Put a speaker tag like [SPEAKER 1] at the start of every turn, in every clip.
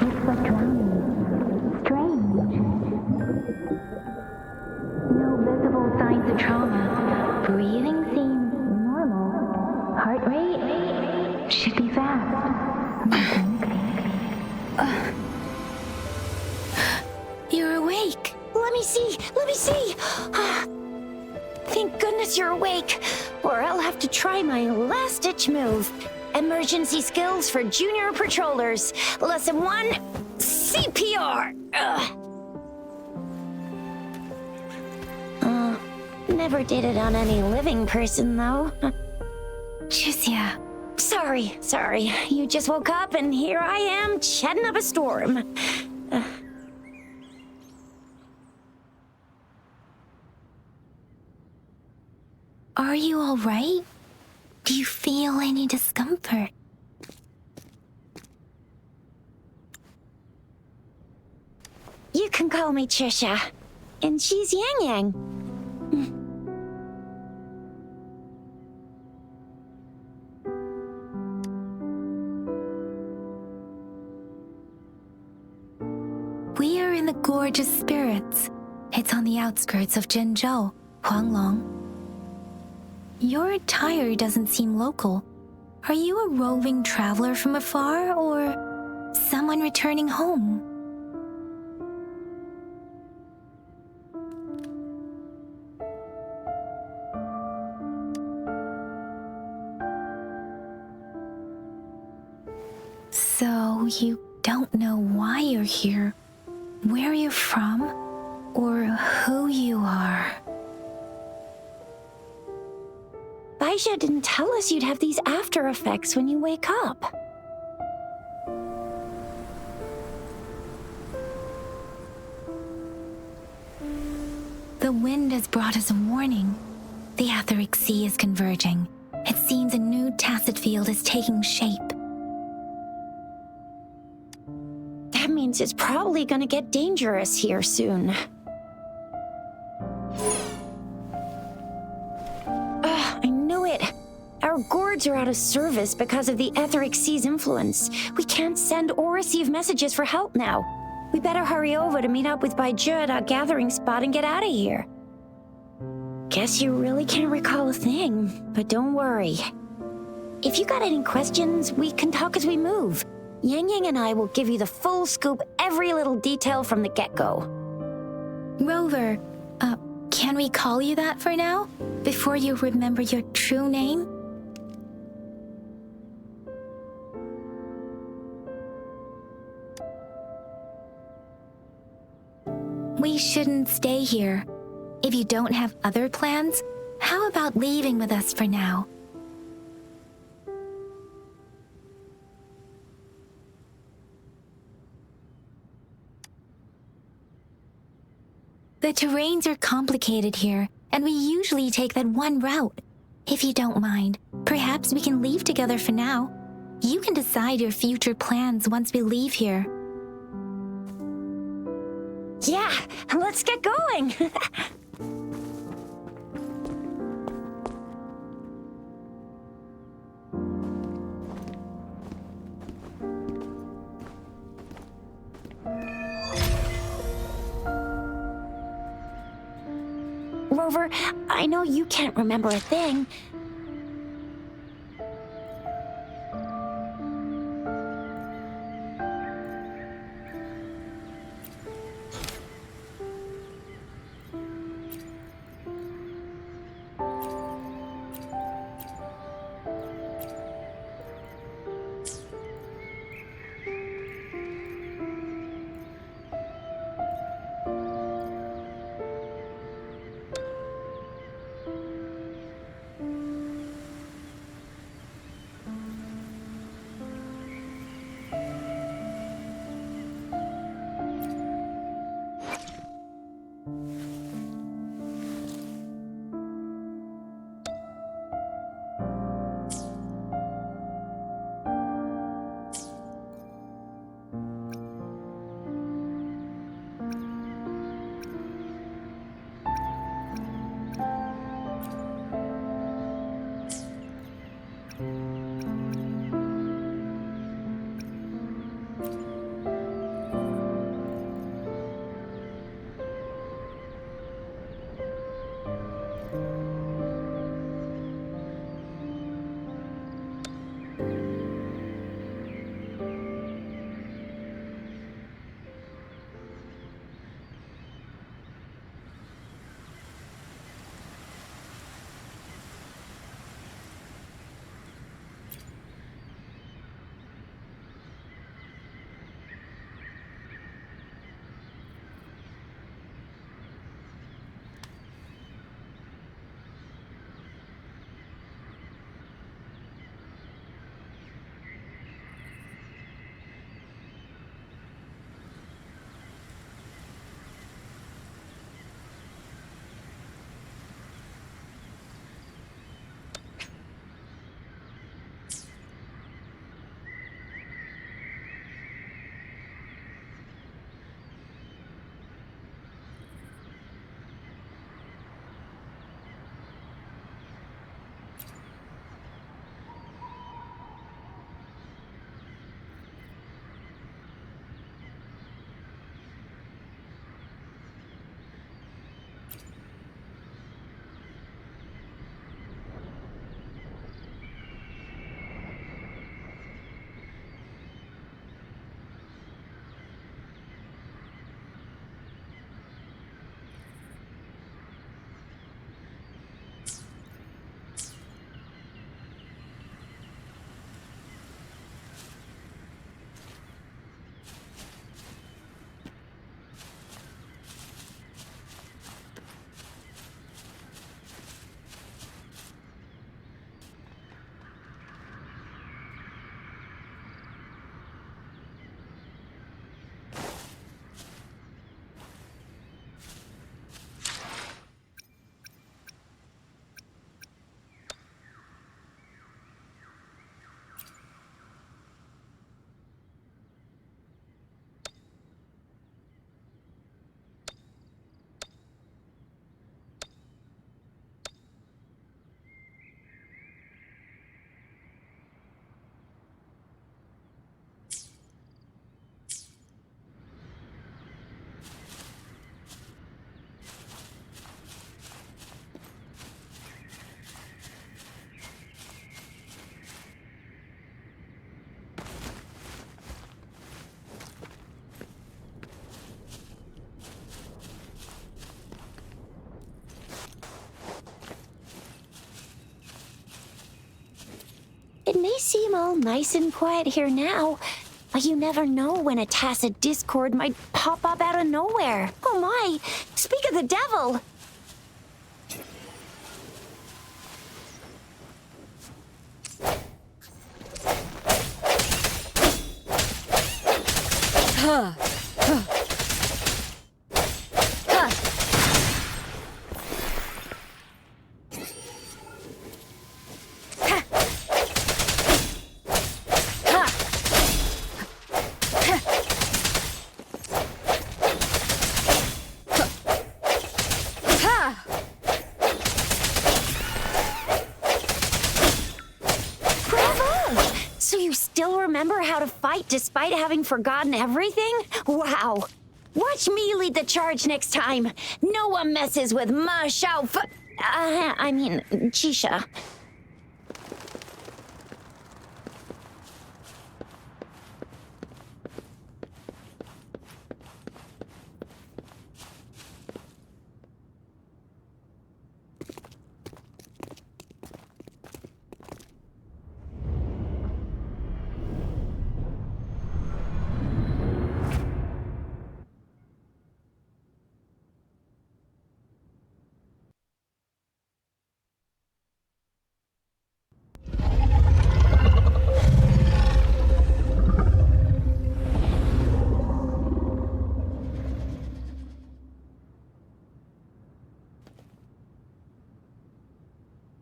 [SPEAKER 1] Looks like drowning. Strange. No visible signs of trauma. Breathing seems normal. Heart rate should be fast.
[SPEAKER 2] You're awake. Let me see. Thank goodness you're awake, or I'll have to try my last-ditch move. Emergency skills for junior patrollers. Lesson 1, CPR. Never did it on any living person, though.
[SPEAKER 1] Jusia.
[SPEAKER 2] Sorry. You just woke up, and here I am, chatting up a storm.
[SPEAKER 1] Are you all right? Do you feel any discomfort?
[SPEAKER 2] You can call me Trisha, and she's Yang Yang.
[SPEAKER 1] We are in the Gorgeous Spirits. It's on the outskirts of Zhenzhou, Huanglong. Your attire doesn't seem local. Are you a roving traveler from afar, or someone returning home? So you don't know why you're here, where you're from, or who you are.
[SPEAKER 2] Baisha didn't tell us you'd have these after effects when you wake up.
[SPEAKER 1] The wind has brought us a warning. The etheric sea is converging. It seems a new tacit field is taking shape.
[SPEAKER 2] That means it's probably gonna get dangerous here soon. I knew it. Our gourds are out of service because of the etheric sea's influence. We can't send or receive messages for help now. We better hurry over to meet up with Baizhi at our gathering spot and get out of here. Guess you really can't recall a thing, but don't worry. If you got any questions, we can talk as we move. Yang Yang and I will give you the full scoop, every little detail from the get-go.
[SPEAKER 1] Rover, can we call you that for now? Before you remember your true name? We shouldn't stay here. If you don't have other plans, how about leaving with us for now? The terrains are complicated here, and we usually take that one route. If you don't mind, perhaps we can leave together for now. You can decide your future plans once we leave here.
[SPEAKER 2] Yeah, let's get going. Rover, I know you can't remember a thing. seem all nice and quiet here now. But you never know when a tacit discord might pop up out of nowhere. Oh my! Speak of the devil! Remember how to fight despite having forgotten everything? Wow! Watch me lead the charge next time. No one messes with Ma Shao Chisha.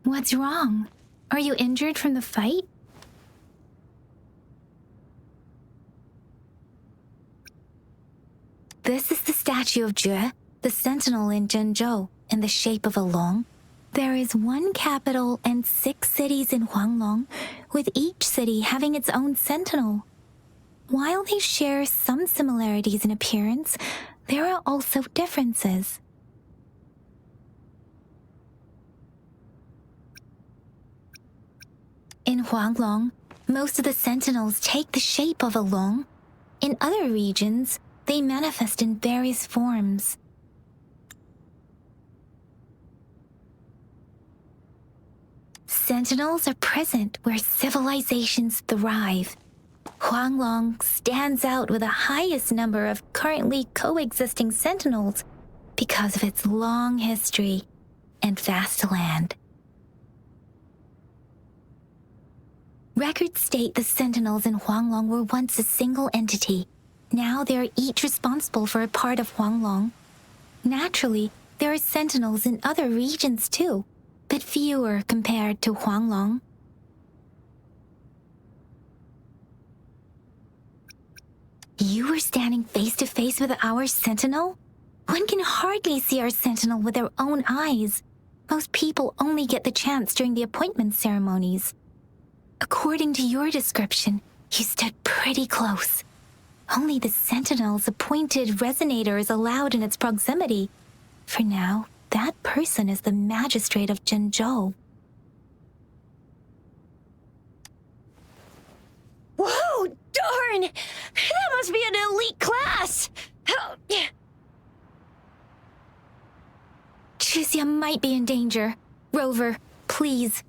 [SPEAKER 1] What's wrong? Are you injured from the fight? This is the statue of Jue, the sentinel in Zhenzhou, in the shape of a long. There is one capital and 6 cities in Huanglong, with each city having its own sentinel. While they share some similarities in appearance, there are also differences. In Huanglong, most of the sentinels take the shape of a long. In other regions, they manifest in various forms. Sentinels are present where civilizations thrive. Huanglong stands out with the highest number of currently coexisting sentinels because of its long history and vast land. Records state the sentinels in Huanglong were once a single entity. Now they are each responsible for a part of Huanglong. Naturally, there are sentinels in other regions too, but fewer compared to Huanglong. You were standing face to face with our sentinel? One can hardly see our sentinel with their own eyes. Most people only get the chance during the appointment ceremonies. According to your description, you stood pretty close. Only the sentinel's appointed resonator is allowed in its proximity. For now, that person is the magistrate of Zhenzhou.
[SPEAKER 2] Whoa, darn! That must be an elite class!
[SPEAKER 1] Chixia might be in danger. Rover, please.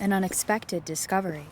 [SPEAKER 3] An unexpected discovery.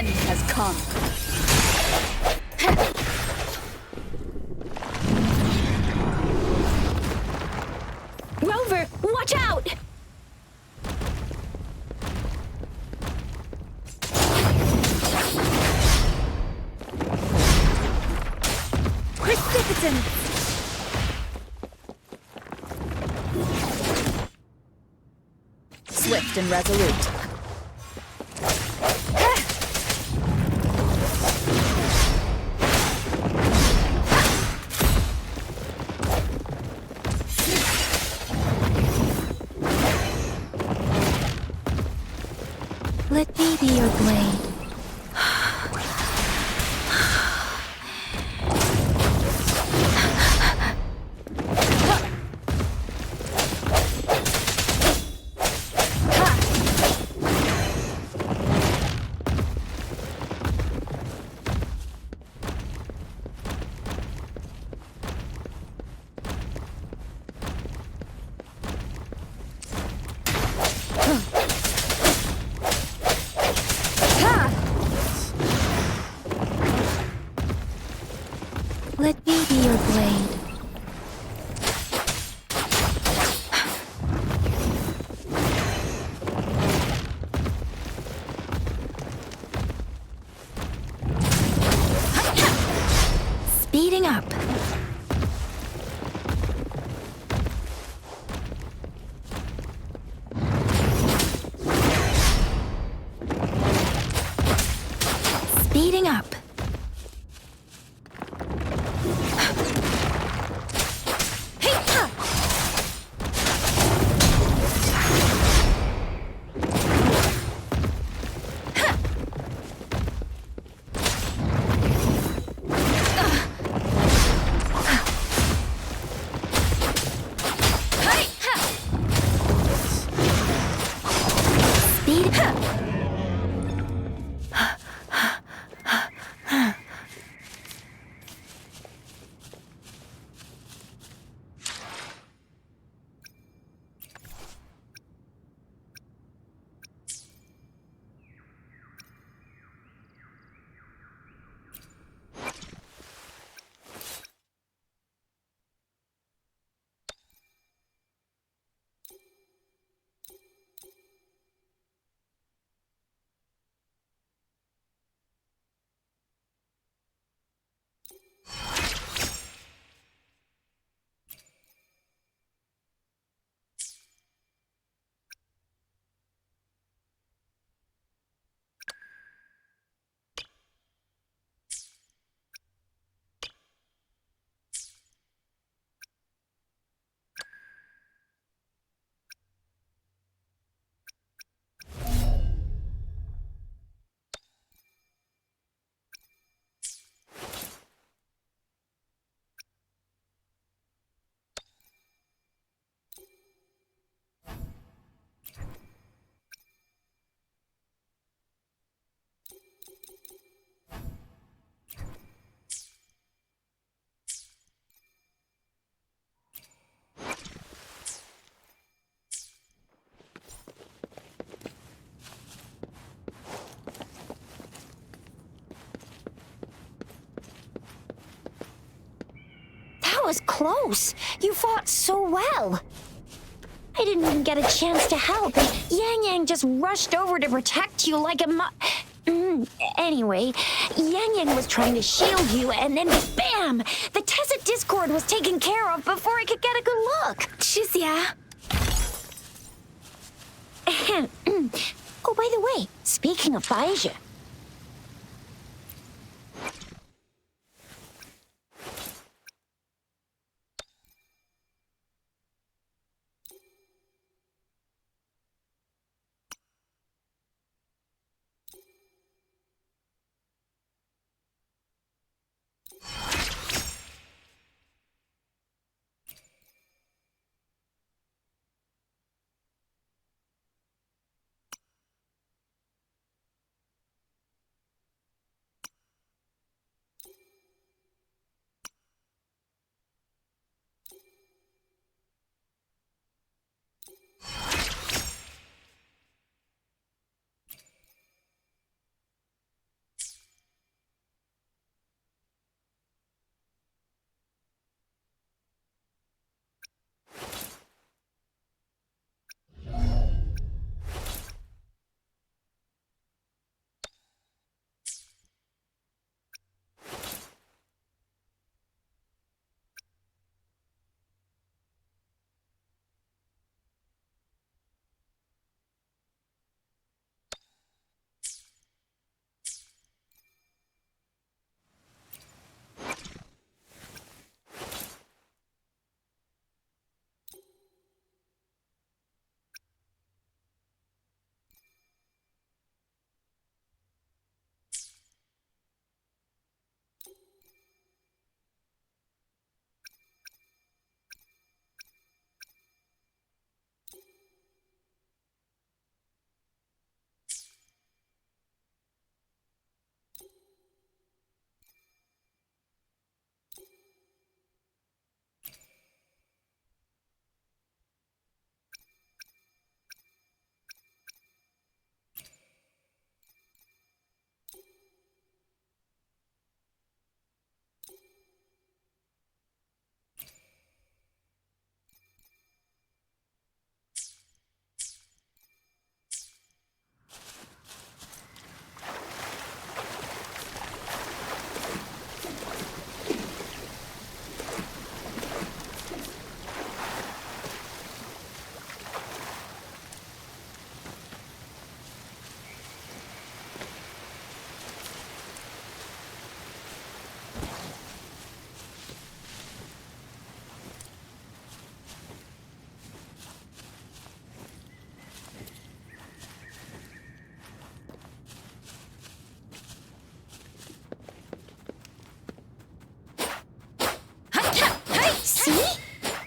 [SPEAKER 3] Has come.
[SPEAKER 2] Rover, watch out!
[SPEAKER 3] Precipitance! Swift and resolute.
[SPEAKER 1] Let me be your blade. Let me be your blade. Speeding up. Speeding up.
[SPEAKER 2] was close. You fought so well. I didn't even get a chance to help, and Yang Yang just rushed over to protect you like a Anyway, Yang Yang was trying to shield you, and then BAM! The Tessa Discord was taken care of before I could get a good look.
[SPEAKER 1] 师姐，
[SPEAKER 2] Oh, by the way, speaking of Baija,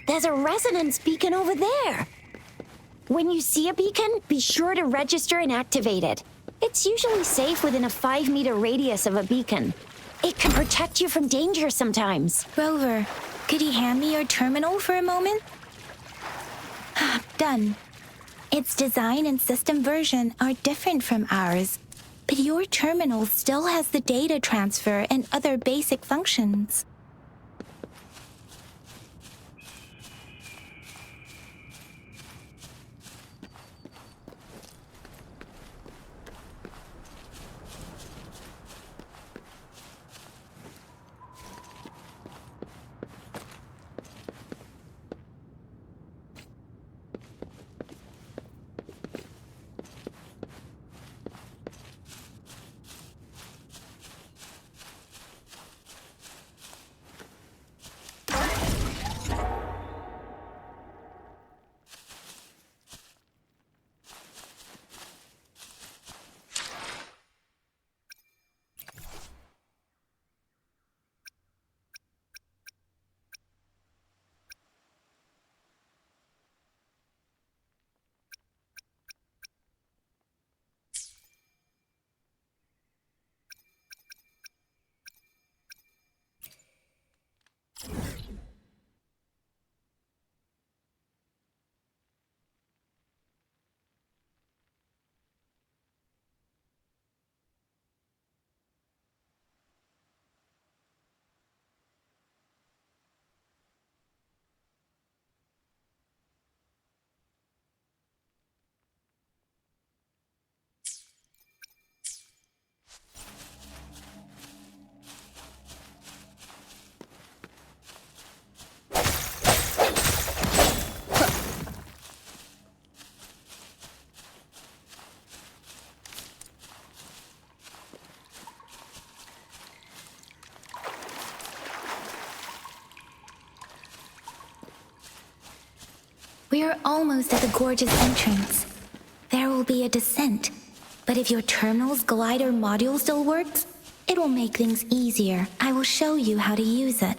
[SPEAKER 2] there's a resonance beacon over there. When you see a beacon, be sure to register and activate it. It's usually safe within a 5-meter radius of a beacon. It can protect you from danger sometimes.
[SPEAKER 1] Rover, could you hand me your terminal for a moment? Done. Its design and system version are different from ours, but your terminal still has the data transfer and other basic functions. We are almost at the gorge's entrance. There will be a descent, but if your terminal's glider module still works, it will make things easier. I will show you how to use it.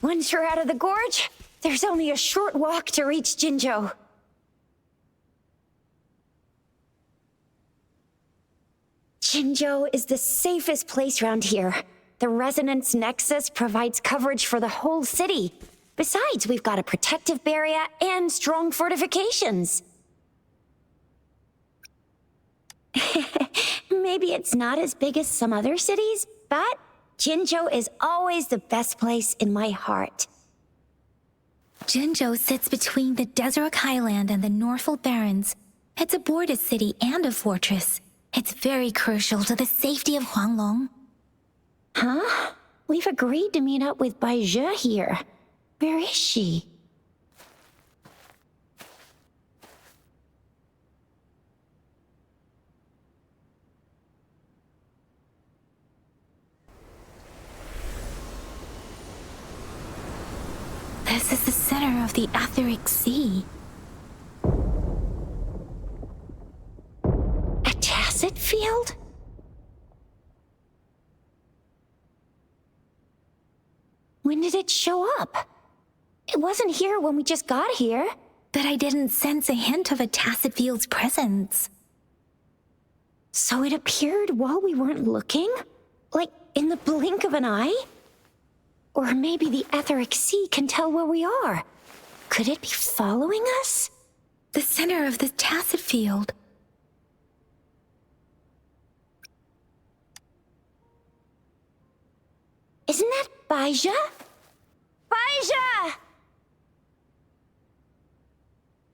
[SPEAKER 2] Once you're out of the gorge, there's only a short walk to reach Jinzhou. Jinzhou is the safest place around here. The Resonance Nexus provides coverage for the whole city. Besides, we've got a protective barrier and strong fortifications. Maybe it's not as big as some other cities, but Jinzhou is always the best place in my heart.
[SPEAKER 1] Jinzhou sits between the Desert Highland and the Northful Barrens. It's a border city and a fortress. It's very crucial to the safety of Huanglong.
[SPEAKER 2] Huh? We've agreed to meet up with Bai Zhe here. Where is she?
[SPEAKER 1] This is the center of the Etheric Sea.
[SPEAKER 2] A tacit field? When did it show up? It wasn't here when we just got here.
[SPEAKER 1] But I didn't sense a hint of a tacit field's presence.
[SPEAKER 2] So it appeared while we weren't looking? Like in the blink of an eye? Or maybe the Etheric Sea can tell where we are. Could it be following us?
[SPEAKER 1] The center of the tacit field.
[SPEAKER 2] Isn't that Bai Zhe? Bai Zhe!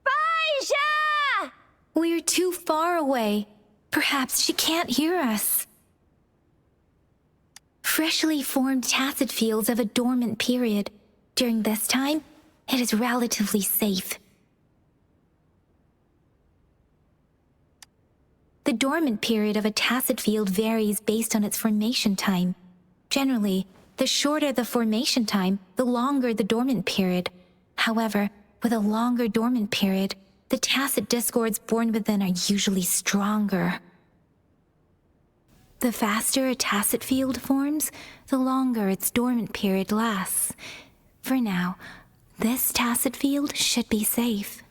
[SPEAKER 2] Bai Zhe!
[SPEAKER 1] We're too far away. Perhaps she can't hear us. Freshly formed tacit fields have a dormant period. During this time, it is relatively safe. The dormant period of a tacit field varies based on its formation time. Generally, the shorter the formation time, the longer the dormant period. However, with a longer dormant period, the tacit discords born within are usually stronger. The faster a tacit field forms, the longer its dormant period lasts. For now, this tacit field should be safe.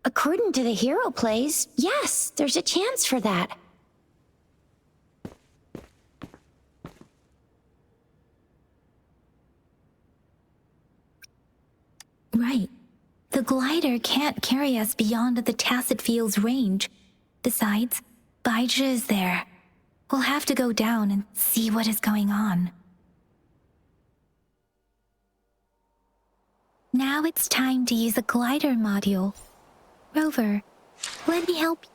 [SPEAKER 2] According to the hero plays, yes, there's a chance for that.
[SPEAKER 1] Right. The glider can't carry us beyond the tacit field's range. Besides, Bai Zhe is there. We'll have to go down and see what is going on. Now it's time to use a glider module. Rover, let me help you.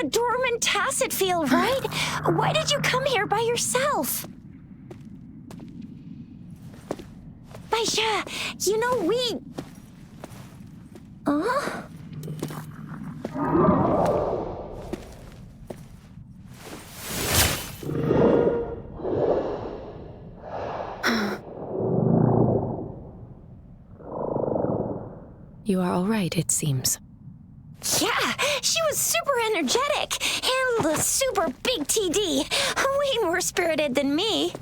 [SPEAKER 2] a dormant tacit field, right? Why did you come here by yourself? Baisha, you know we... Huh?
[SPEAKER 4] You are all right, it seems.
[SPEAKER 2] Yeah, she was super energetic. Handled a super big TD. Way more spirited than me.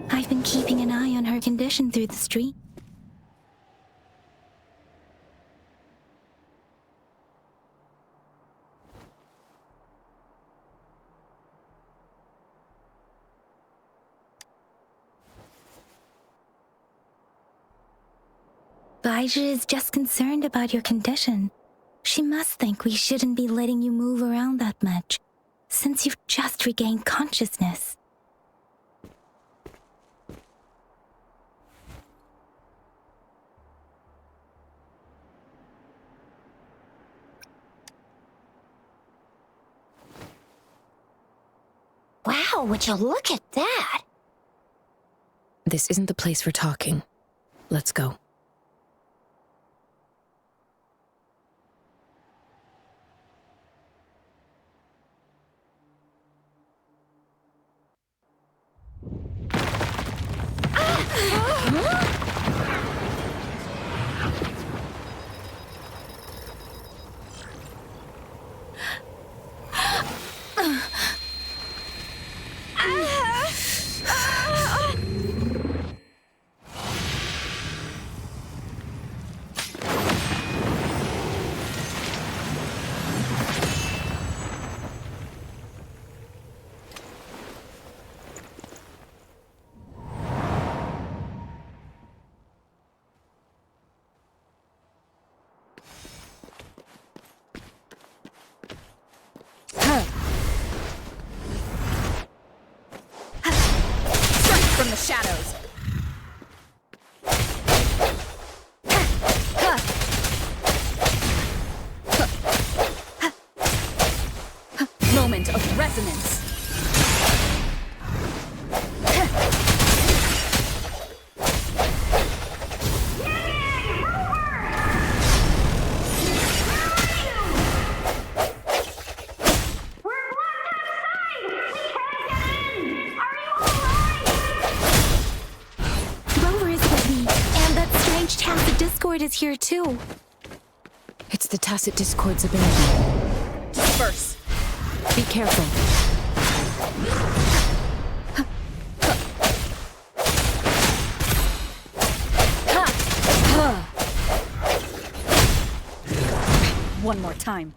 [SPEAKER 1] I've been keeping an eye on her condition through the street. Baija is just concerned about your condition. She must think we shouldn't be letting you move around that much, since you've just regained consciousness.
[SPEAKER 2] Wow, would you look at that?
[SPEAKER 4] This isn't the place for talking. Let's go.
[SPEAKER 3] From the shadows. Moment of resonance.
[SPEAKER 1] Discord is here too.
[SPEAKER 4] It's the tacit discord's ability.
[SPEAKER 3] Disperse.
[SPEAKER 4] Be careful.
[SPEAKER 3] One more time.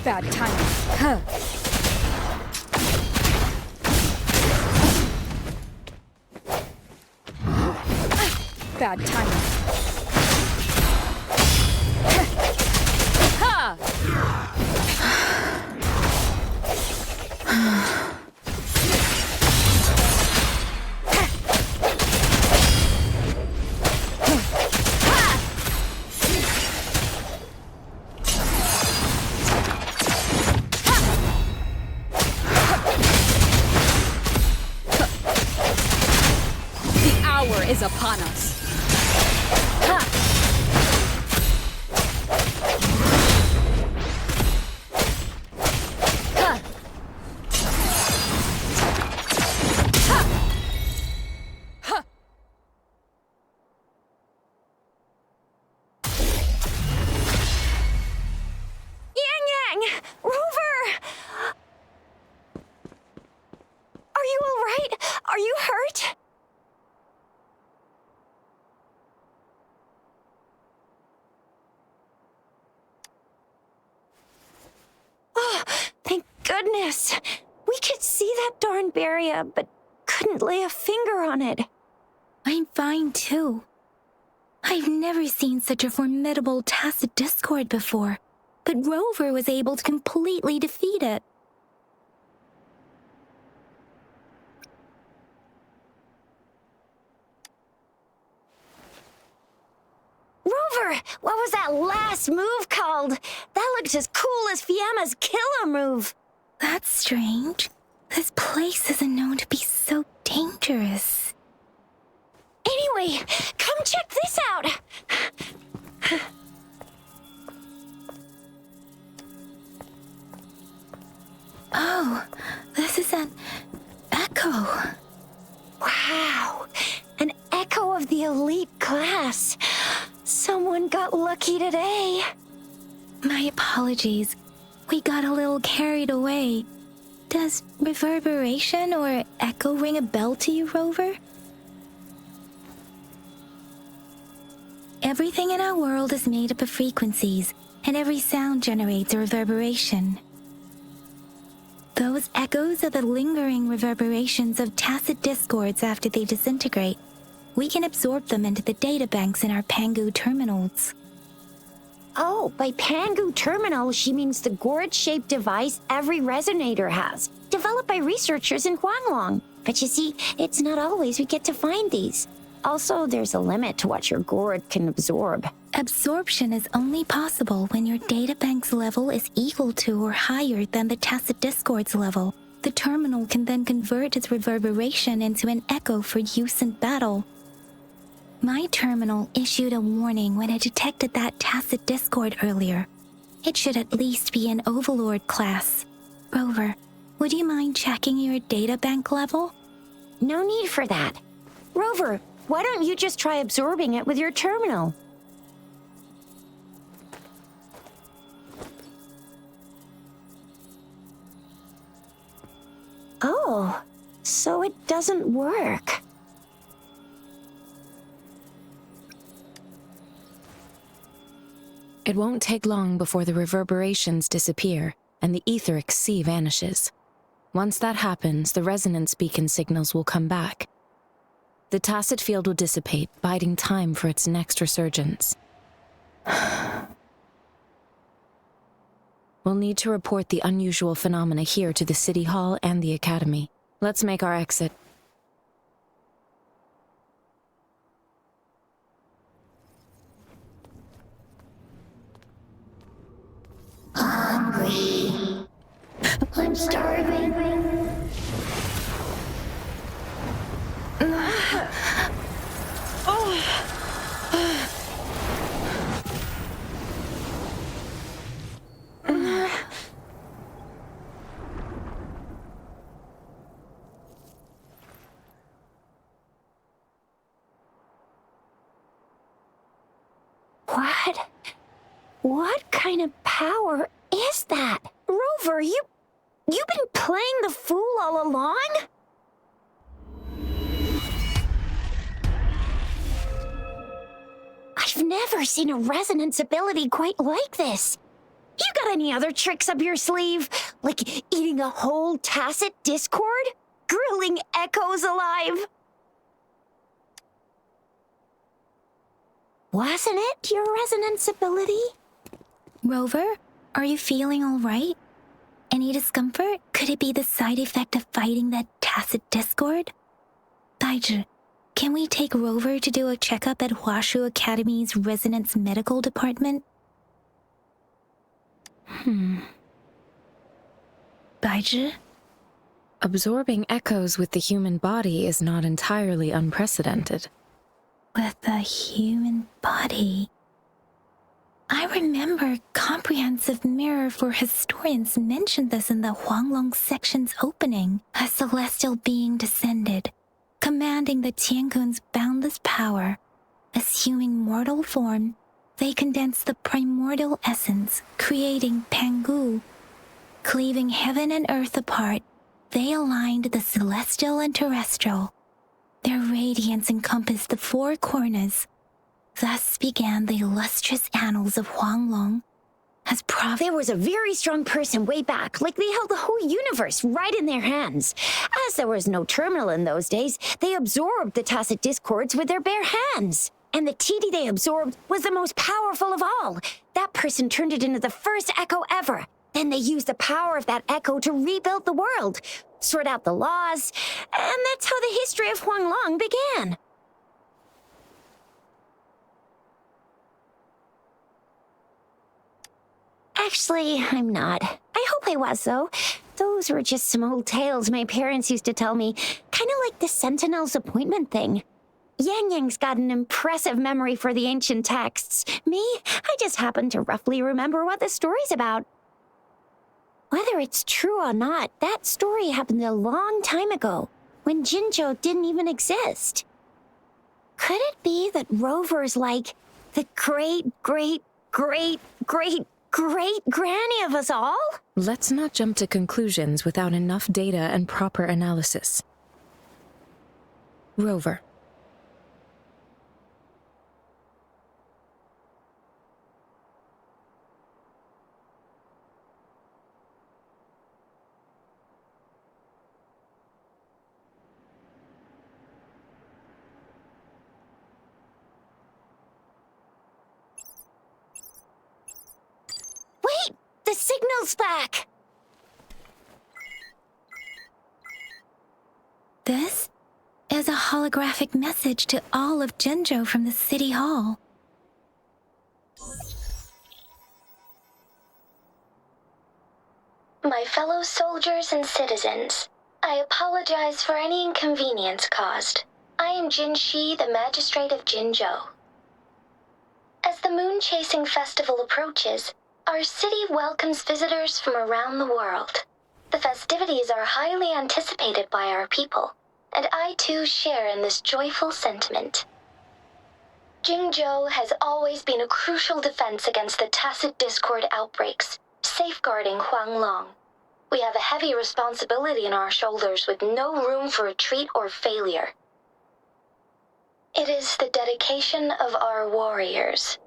[SPEAKER 3] Bad timing. Huh. Bad timing. Ha! Is upon us. Ha! Ha! Ha! Ha!
[SPEAKER 2] Yang Yang! Rover! Are you all right? Are you hurt? Oh, thank goodness. We could see that darn barrier, but couldn't lay a finger on it.
[SPEAKER 1] I'm fine too. I've never seen such a formidable tacit discord before, but Rover was able to completely defeat it.
[SPEAKER 2] Rover, what was that last move called? That looks as cool as Fiamma's killer move.
[SPEAKER 1] That's strange. This place isn't known to be so dangerous.
[SPEAKER 2] Anyway, come check this out.
[SPEAKER 1] Oh, this is an echo.
[SPEAKER 2] Wow, an echo of the elite class. Someone got lucky today.
[SPEAKER 1] My apologies. We got a little carried away. Does reverberation or echo ring a bell to you, Rover? Everything in our world is made up of frequencies, and every sound generates a reverberation. Those echoes are the lingering reverberations of tacit discords after they disintegrate. We can absorb them into the databanks in our Pangu terminals.
[SPEAKER 2] Oh, by Pangu terminal, she means the gourd-shaped device every resonator has, developed by researchers in Huanglong. But you see, it's not always we get to find these. Also, there's a limit to what your gourd can absorb.
[SPEAKER 1] Absorption is only possible when your databank's level is equal to or higher than the tacit discord's level. The terminal can then convert its reverberation into an echo for use in battle. My terminal issued a warning when it detected that tacit discord earlier. It should at least be an Overlord class. Rover, would you mind checking your databank level?
[SPEAKER 2] No need for that. Rover, why don't you just try absorbing it with your terminal? Oh, so it doesn't work.
[SPEAKER 4] It won't take long before the reverberations disappear and the etheric sea vanishes. Once that happens, the resonance beacon signals will come back. The tacit field will dissipate, biding time for its next resurgence. We'll need to report the unusual phenomena here to the City Hall and the Academy. Let's make our exit.
[SPEAKER 2] Hungry. I'm starving. What kind of power is that? Rover, you've been playing the fool all along? I've never seen a resonance ability quite like this. You got any other tricks up your sleeve? Like eating a whole tacit discord? Grilling echoes alive? Wasn't it your resonance ability?
[SPEAKER 1] Rover, are you feeling all right? Any discomfort? Could it be the side effect of fighting that tacit discord? Daiji, can we take Rover to do a checkup at Huashu Academy's Resonance Medical Department? Daiji?
[SPEAKER 4] Absorbing echoes with the human body is not entirely unprecedented.
[SPEAKER 1] With the human body. I remember Comprehensive Mirror for Historians mentioned this in the Huanglong section's opening. A celestial being descended, commanding the Tiankun's boundless power. Assuming mortal form, they condensed the primordial essence, creating Pangu. Cleaving heaven and earth apart, they aligned the celestial and terrestrial. Their radiance encompassed the four corners. Thus began the illustrious annals of Huanglong. As
[SPEAKER 2] There was a very strong person way back, like they held the whole universe right in their hands. As there was no terminal in those days, they absorbed the tacit discords with their bare hands. And the TD they absorbed was the most powerful of all. That person turned it into the first echo ever. Then they used the power of that echo to rebuild the world, sort out the laws, and that's how the history of Huanglong began. Actually, I'm not. I hope I was, though. Those were just some old tales my parents used to tell me, kind of like the Sentinel's appointment thing. Yang Yang's got an impressive memory for the ancient texts. Me, I just happen to roughly remember what the story's about. Whether it's true or not, that story happened a long time ago, when Jinzhou didn't even exist. Could it be that Rover's like the great-great-great-great-great-granny of us all?
[SPEAKER 4] Let's not jump to conclusions without enough data and proper analysis. Rover.
[SPEAKER 2] Wait! The signal's back!
[SPEAKER 1] This is a holographic message to all of Jinzhou from the City Hall.
[SPEAKER 5] My fellow soldiers and citizens, I apologize for any inconvenience caused. I am Jin Shi, the magistrate of Jinzhou. As the moon-chasing festival approaches, our city welcomes visitors from around the world. The festivities are highly anticipated by our people, and I too share in this joyful sentiment. Jinzhou has always been a crucial defense against the tacit discord outbreaks, safeguarding Huanglong. We have a heavy responsibility on our shoulders with no room for retreat or failure. It is the dedication of our warriors,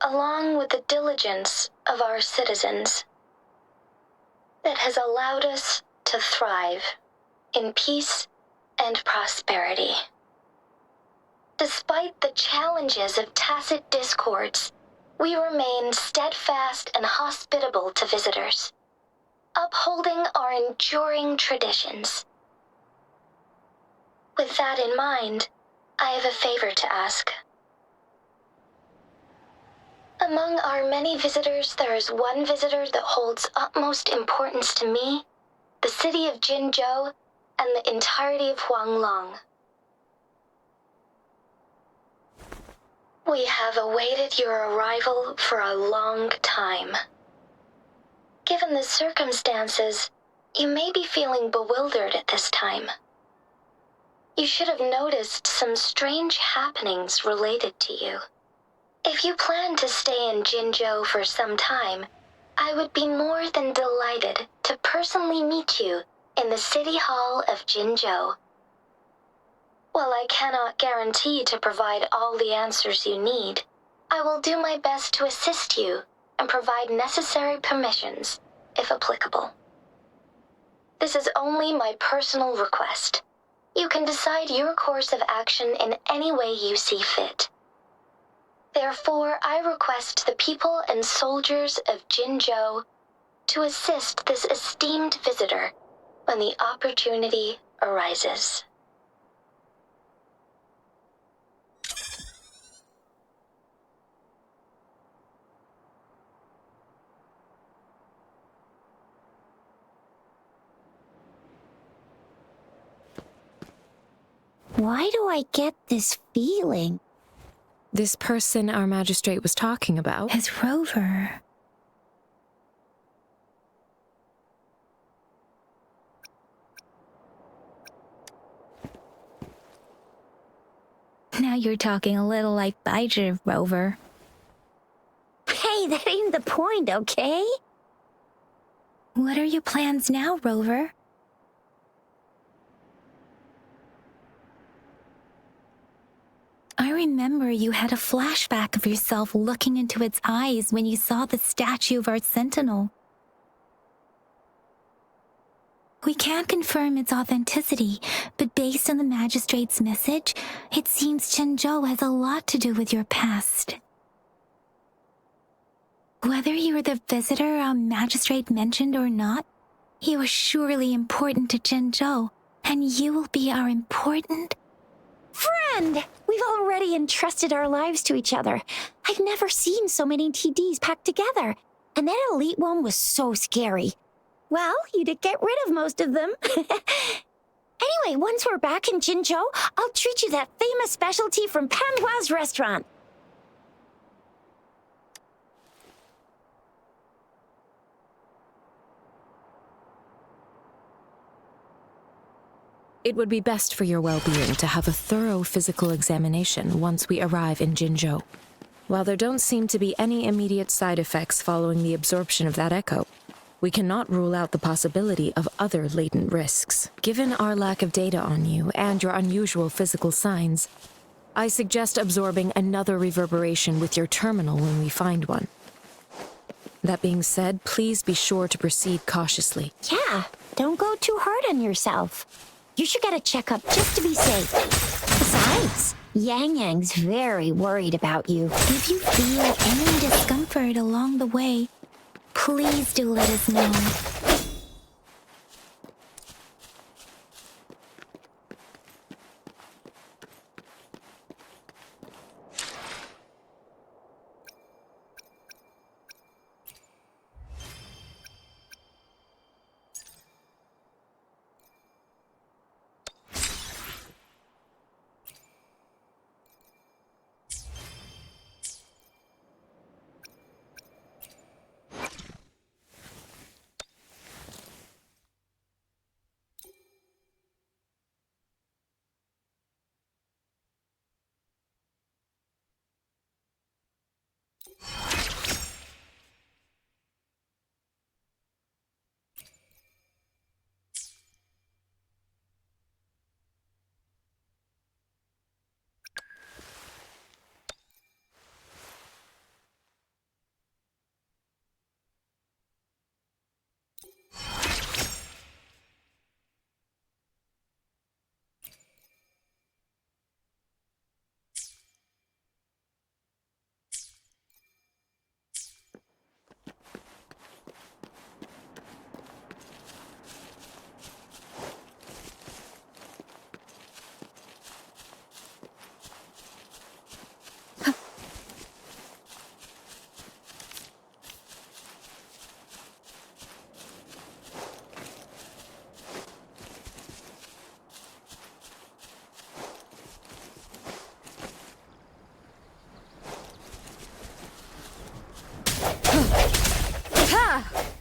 [SPEAKER 5] along with the diligence of our citizens, that has allowed us to thrive in peace and prosperity. Despite the challenges of tacit discords, we remain steadfast and hospitable to visitors, upholding our enduring traditions. With that in mind, I have a favor to ask. Among our many visitors, there is one visitor that holds utmost importance to me, the city of Jinzhou, and the entirety of Huanglong. We have awaited your arrival for a long time. Given the circumstances, you may be feeling bewildered at this time. You should have noticed some strange happenings related to you. If you plan to stay in Jinzhou for some time, I would be more than delighted to personally meet you in the City Hall of Jinzhou. While I cannot guarantee to provide all the answers you need, I will do my best to assist you and provide necessary permissions, if applicable. This is only my personal request. You can decide your course of action in any way you see fit. Therefore, I request the people and soldiers of Jinzhou to assist this esteemed visitor when the opportunity arises.
[SPEAKER 2] Why do I get this feeling?
[SPEAKER 4] This person our magistrate was talking about?
[SPEAKER 1] Is Rover. Now you're talking a little like Baizhi, Rover.
[SPEAKER 2] Hey, that ain't the point, okay?
[SPEAKER 1] What are your plans now, Rover? I remember you had a flashback of yourself looking into its eyes when you saw the statue of our sentinel. We can't confirm its authenticity, but based on the magistrate's message, it seems Zhenzhou has a lot to do with your past. Whether you were the visitor our magistrate mentioned or not, you are surely important to Zhenzhou, and you will be our important
[SPEAKER 2] Friend! We've already entrusted our lives to each other. I've never seen so many TDs packed together, and that elite one was so scary. Well, you did get rid of most of them. Anyway, once we're back in Jinzhou, I'll treat you that famous specialty from Panhua's restaurant.
[SPEAKER 4] It would be best for your well-being to have a thorough physical examination once we arrive in Jinzhou. While there don't seem to be any immediate side effects following the absorption of that echo, we cannot rule out the possibility of other latent risks. Given our lack of data on you and your unusual physical signs, I suggest absorbing another reverberation with your terminal when we find one. That being said, please be sure to proceed cautiously.
[SPEAKER 2] Yeah, don't go too hard on yourself. You should get a checkup just to be safe. Besides, Yang Yang's very worried about you.
[SPEAKER 1] If you feel any discomfort along the way, please do let us know.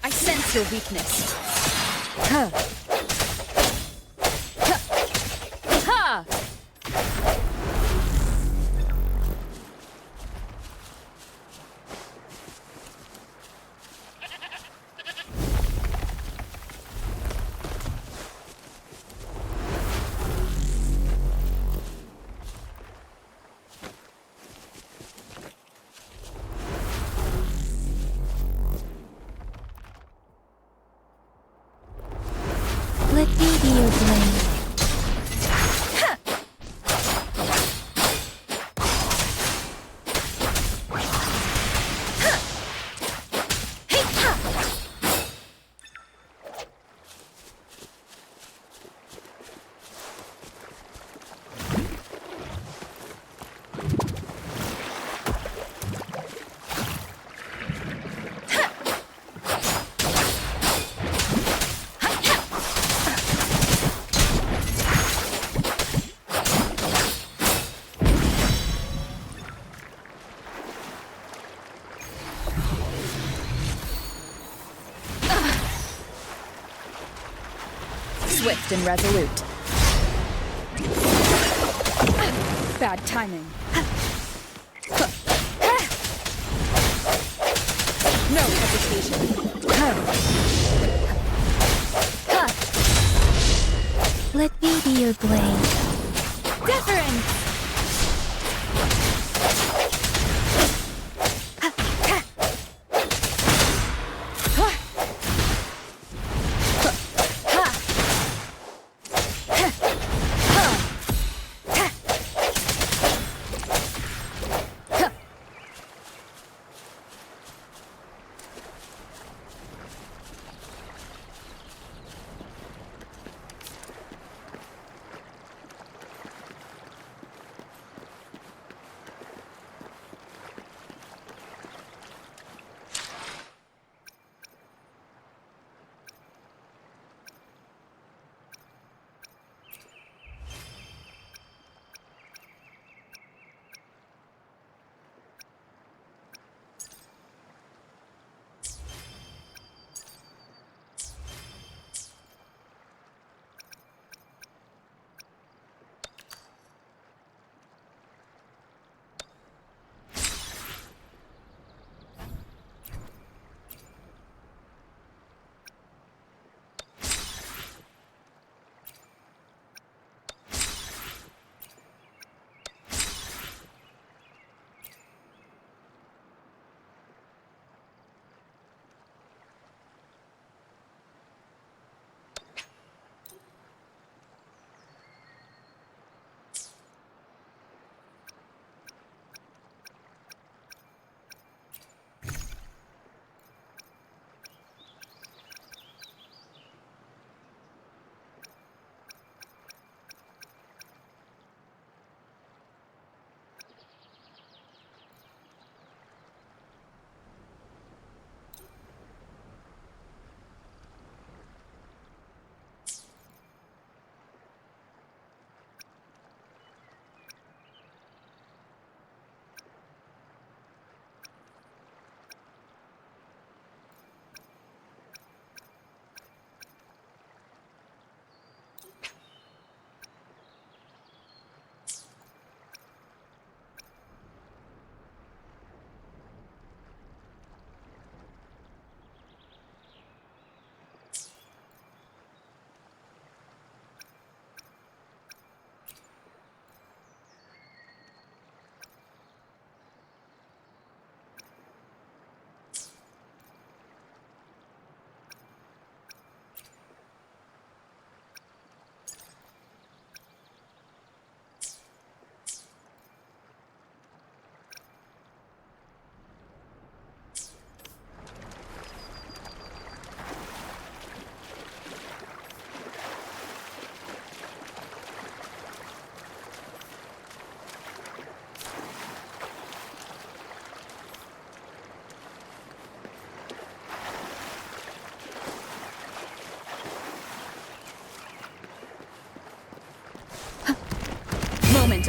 [SPEAKER 3] I sense your weakness. Huh. Huh.
[SPEAKER 1] Let me be your blade.
[SPEAKER 3] Swift and resolute. Bad timing. No hesitation.
[SPEAKER 1] Let me be your blade.
[SPEAKER 3] Deference!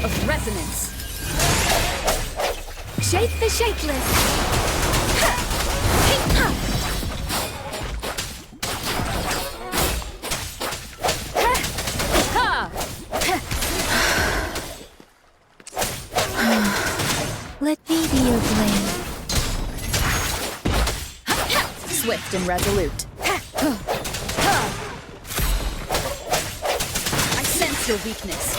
[SPEAKER 3] of resonance. Shake the shakeless. Ha! Hey, ha! Ha! Ha!
[SPEAKER 1] Let me be your blade.
[SPEAKER 3] Swift and resolute. I sense your weakness.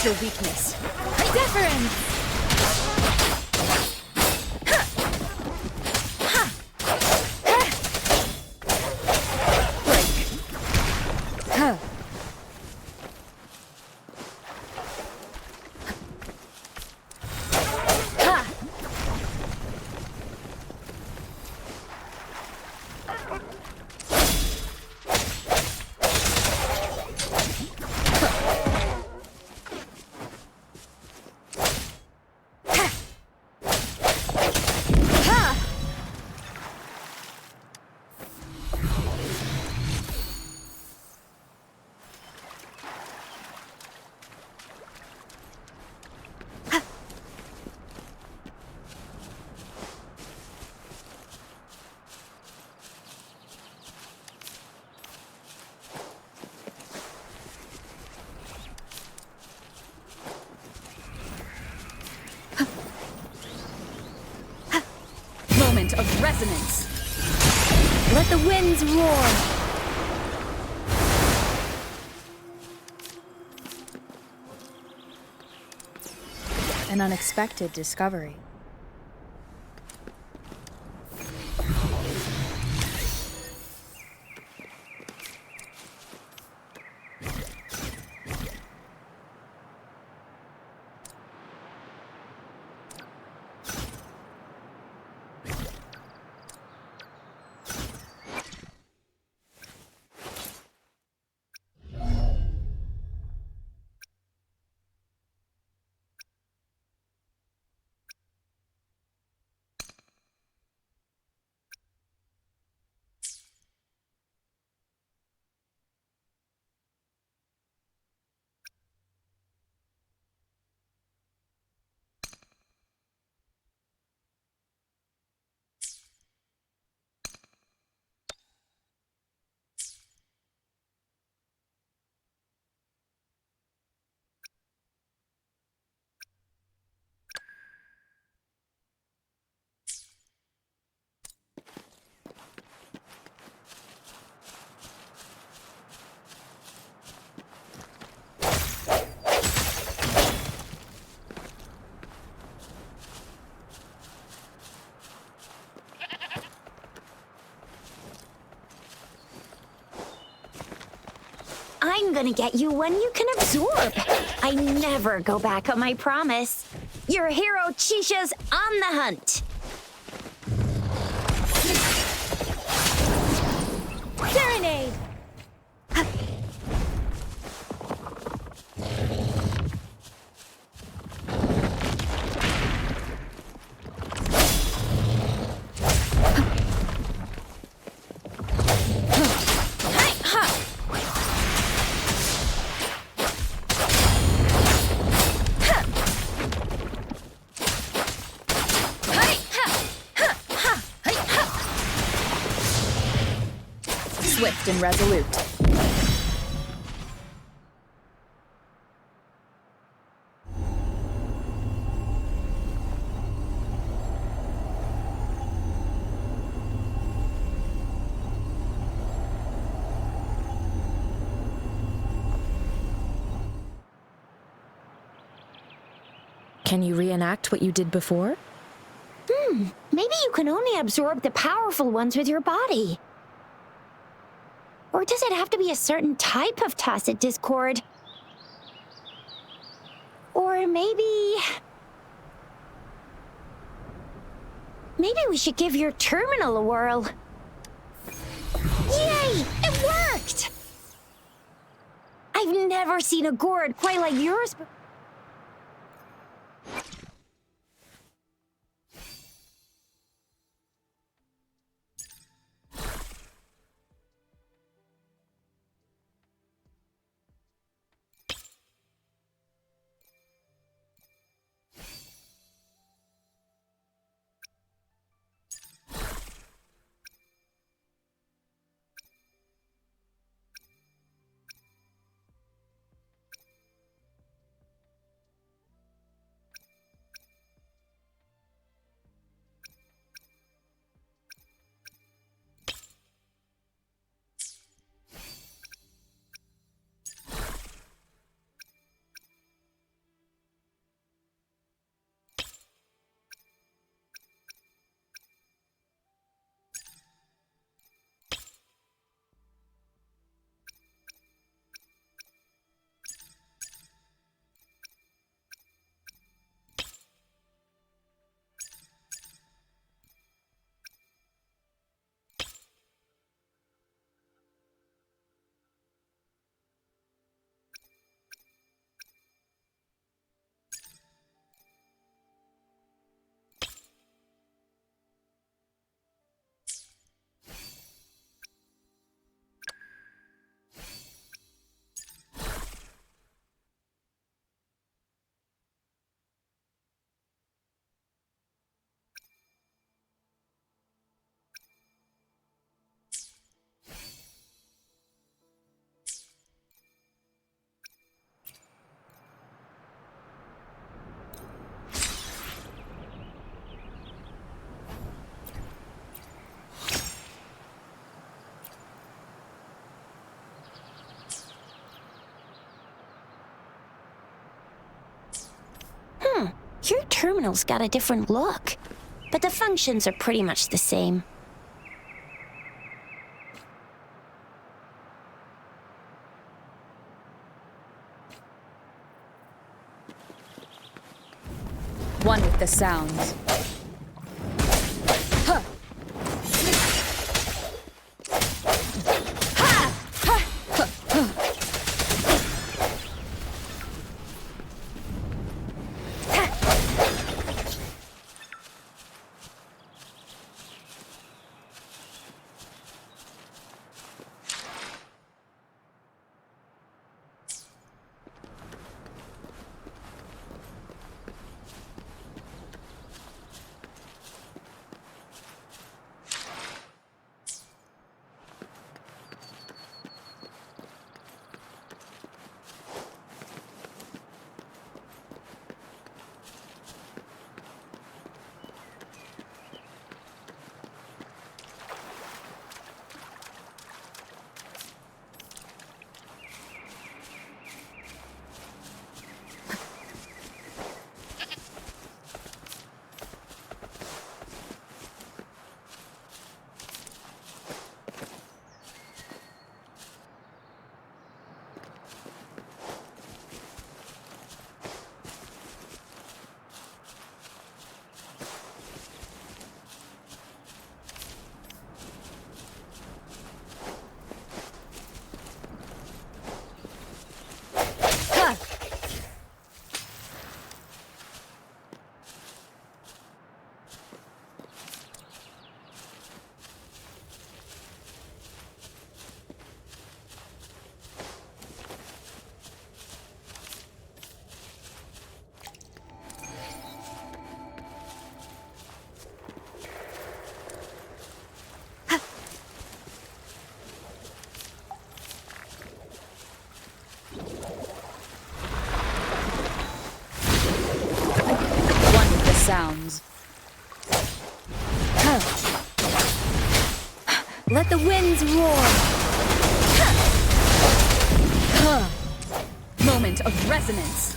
[SPEAKER 3] Your weakness.
[SPEAKER 1] Deference!
[SPEAKER 3] Break. Huh. Moment of resonance.
[SPEAKER 1] Let the winds roar!
[SPEAKER 3] An unexpected discovery.
[SPEAKER 2] I'm gonna get you one you can absorb. I never go back on my promise. Your hero Chisha's on the hunt.
[SPEAKER 3] Serenade! Swift and resolute.
[SPEAKER 4] Can you reenact what you did before?
[SPEAKER 2] Maybe you can only absorb the powerful ones with your body. Or does it have to be a certain type of tacit discord? Or maybe we should give your terminal a whirl. Yay! It worked! I've never seen a gourd quite like yours. Your terminal's got a different look, but the functions are pretty much the same.
[SPEAKER 3] One with the sounds. Huh. Ha! Ha! Huh. Huh. Let the winds roar! Moment of resonance.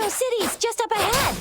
[SPEAKER 2] City's just up ahead.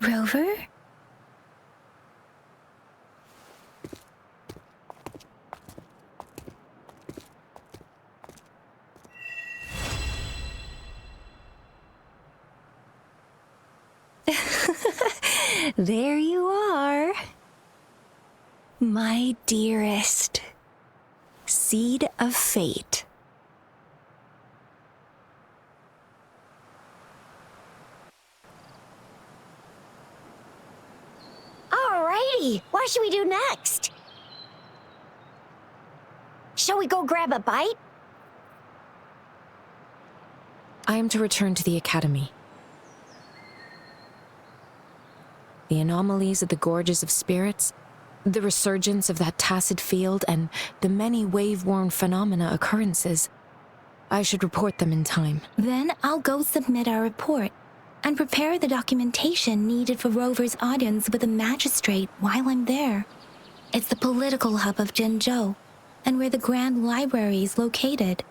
[SPEAKER 1] Rover? There you are. My dearest. Seed of fate.
[SPEAKER 2] Alrighty, what should we do next? Shall we go grab a bite?
[SPEAKER 4] I am to return to the academy. The anomalies of the gorges of spirits, the resurgence of that tacit field, and the many wave-worn phenomena occurrences. I should report them in time.
[SPEAKER 1] Then I'll go submit our report and prepare the documentation needed for Rover's audience with the magistrate while I'm there. It's the political hub of Jinzhou, and where the Grand Library is located.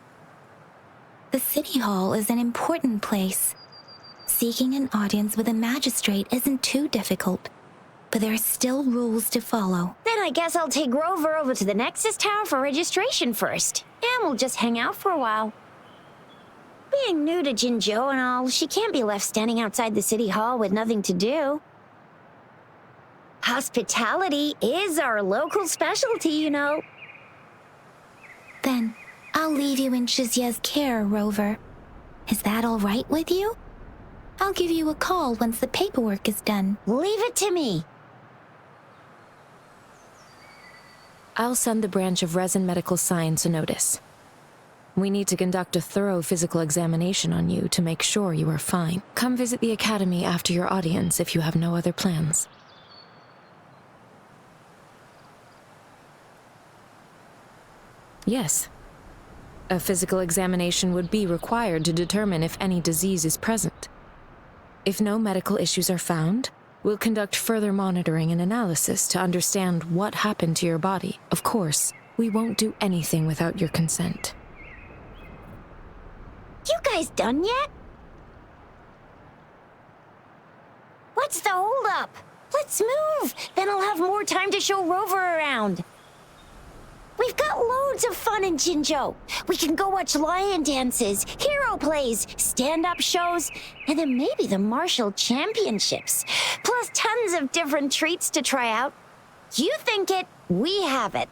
[SPEAKER 1] The City Hall is an important place. Seeking an audience with a magistrate isn't too difficult, but there are still rules to follow.
[SPEAKER 2] Then I guess I'll take Rover over to the Nexus Tower for registration first, and we'll just hang out for a while. Being new to Jinzhou and all, she can't be left standing outside the City Hall with nothing to do. Hospitality is our local specialty, you know.
[SPEAKER 1] Then, I'll leave you in Shizye's care, Rover. Is that all right with you? I'll give you a call once the paperwork is done.
[SPEAKER 2] Leave it to me.
[SPEAKER 4] I'll send the branch of Resin Medical Science a notice. We need to conduct a thorough physical examination on you to make sure you are fine. Come visit the academy after your audience if you have no other plans. Yes. A physical examination would be required to determine if any disease is present. If no medical issues are found, we'll conduct further monitoring and analysis to understand what happened to your body. Of course, we won't do anything without your consent.
[SPEAKER 2] You guys done yet? What's the holdup? Let's move! Then I'll have more time to show Rover around. We've got loads of fun in Jinzhou. We can go watch lion dances, hero plays, stand-up shows, and then maybe the martial championships. Plus tons of different treats to try out. You think it, we have it.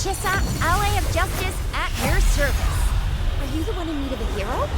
[SPEAKER 2] Chisa, ally of justice, at your service. Are you the one in need of a hero?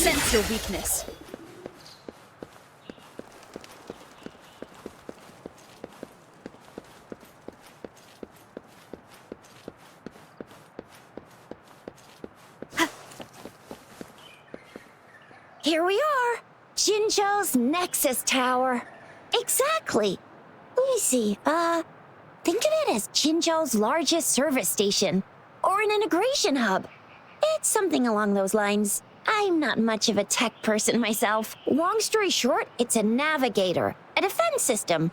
[SPEAKER 3] sense your weakness.
[SPEAKER 2] Here we are. Jinzhou's Nexus Tower. Exactly. Let me see. Think of it as Jinzhou's largest service station, or an integration hub. It's something along those lines. I'm not much of a tech person myself. Long story short, it's a navigator, a defense system,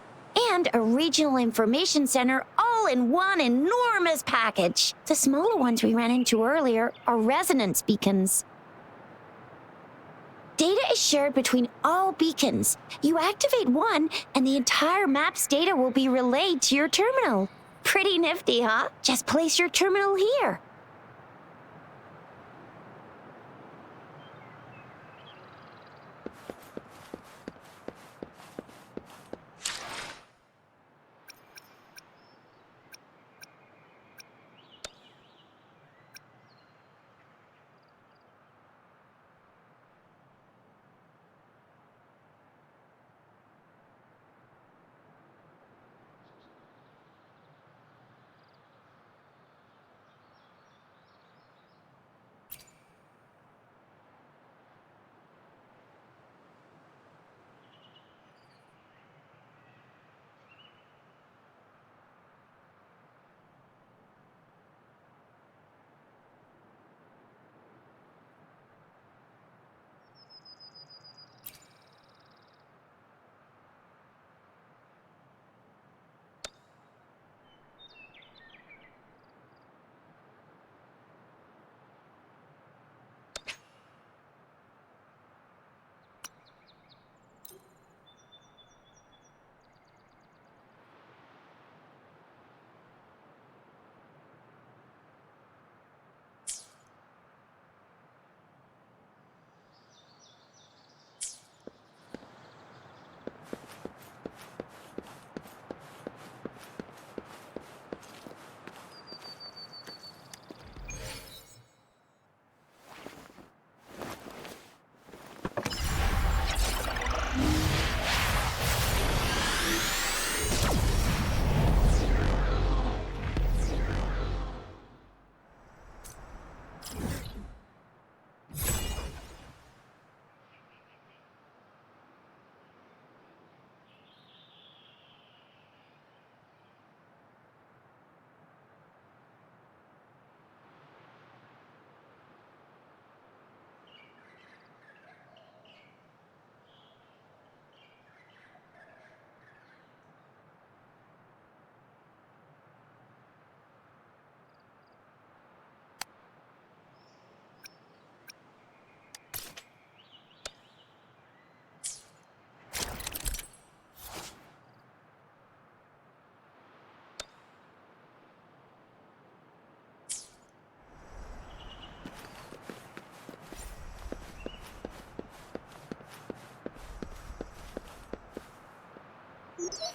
[SPEAKER 2] and a regional information center all in one enormous package. The smaller ones we ran into earlier are resonance beacons. Data is shared between all beacons. You activate one, and the entire map's data will be relayed to your terminal. Pretty nifty, huh? Just place your terminal here.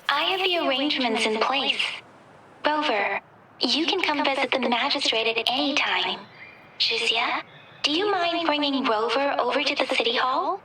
[SPEAKER 5] I have the arrangements in place. Rover, you can come visit the magistrate at any time. Shuzia, do you mind bringing Rover over to the city hall?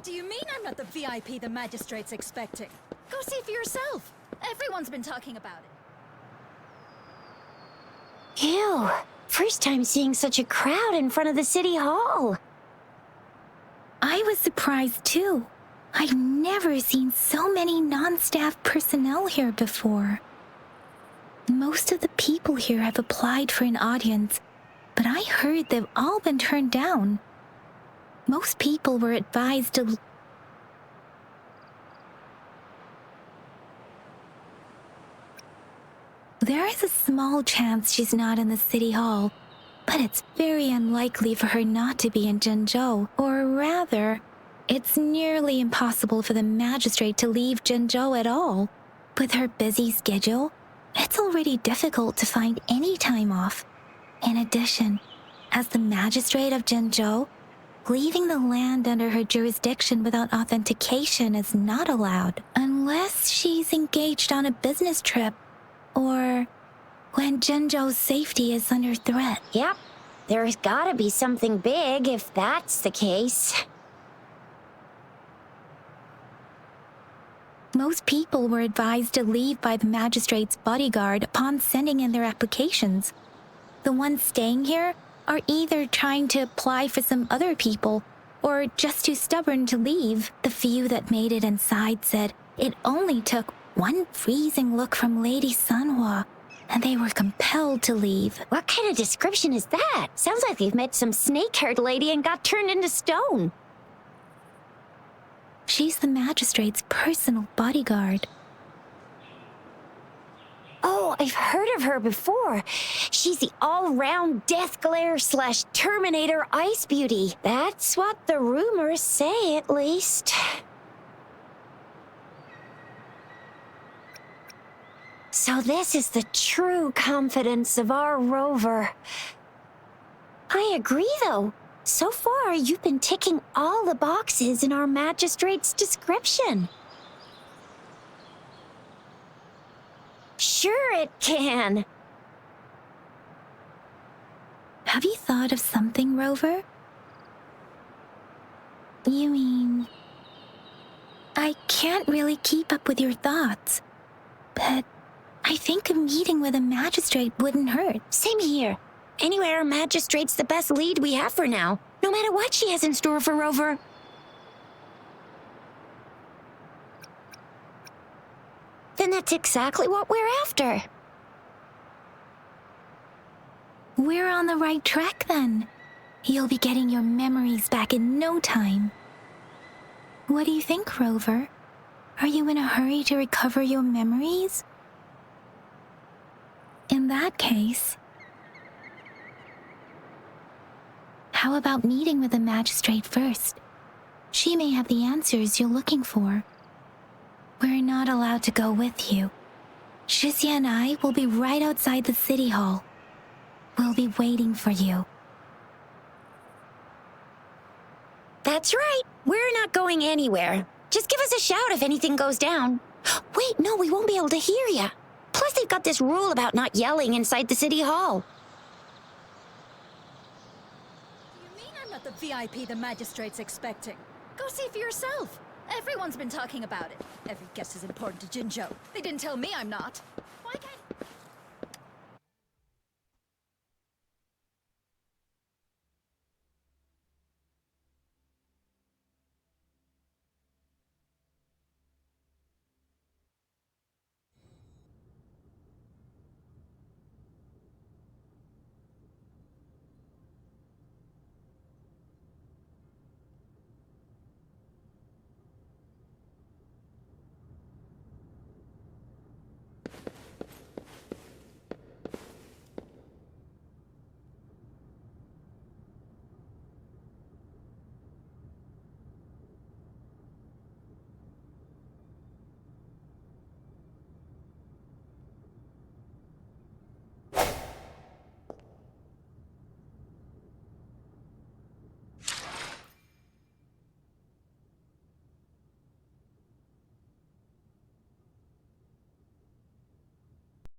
[SPEAKER 3] What do you mean I'm not the VIP the magistrate's expecting? Go see for yourself. Everyone's been talking about it.
[SPEAKER 2] Ew. First time seeing such a crowd in front of the city hall.
[SPEAKER 1] I was surprised too. I've never seen so many non-staff personnel here before. Most of the people here have applied for an audience, but I heard they've all been turned down. Most people were advised to... There is a small chance she's not in the city hall, but it's very unlikely for her not to be in Zhengzhou, or rather, it's nearly impossible for the magistrate to leave Zhengzhou at all. With her busy schedule, it's already difficult to find any time off. In addition, as the magistrate of Zhengzhou, leaving the land under her jurisdiction without authentication is not allowed, unless she's engaged on a business trip, or when Zhengzhou's safety is under threat.
[SPEAKER 2] Yep. There's gotta be something big if that's the case.
[SPEAKER 1] Most people were advised to leave by the magistrate's bodyguard upon sending in their applications. The ones staying here are either trying to apply for some other people or just too stubborn to leave. The few that made it inside said it only took one freezing look from Lady Sanhua, and they were compelled to leave.
[SPEAKER 2] What kind of description is that? Sounds like they've met some snake-haired lady and got turned into stone.
[SPEAKER 1] She's the magistrate's personal bodyguard.
[SPEAKER 2] Oh, I've heard of her before. She's the all-round death glare / Terminator ice beauty. That's what the rumors say, at least. So this is the true confidence of our rover. I agree, though. So far, you've been ticking all the boxes in our magistrate's description. Sure it can.
[SPEAKER 1] Have you thought of something, Rover? You mean... I can't really keep up with your thoughts, but I think a meeting with a magistrate wouldn't hurt.
[SPEAKER 2] Same here. Anyway, our magistrate's the best lead we have for now, no matter what she has in store for Rover. Then that's exactly what we're after.
[SPEAKER 1] We're on the right track then. You'll be getting your memories back in no time. What do you think, Rover? Are you in a hurry to recover your memories? In that case, how about meeting with the magistrate first? She may have the answers you're looking for. We're not allowed to go with you. Shizia and I will be right outside the city hall. We'll be waiting for you.
[SPEAKER 2] That's right. We're not going anywhere. Just give us a shout if anything goes down. Wait, no, we won't be able to hear ya. Plus, they've got this rule about not yelling inside the city hall.
[SPEAKER 3] You mean I'm not the VIP the magistrate's expecting? Go see for yourself. Everyone's been talking about it. Every guest is important to Jinzhou. They didn't tell me I'm not. Why can't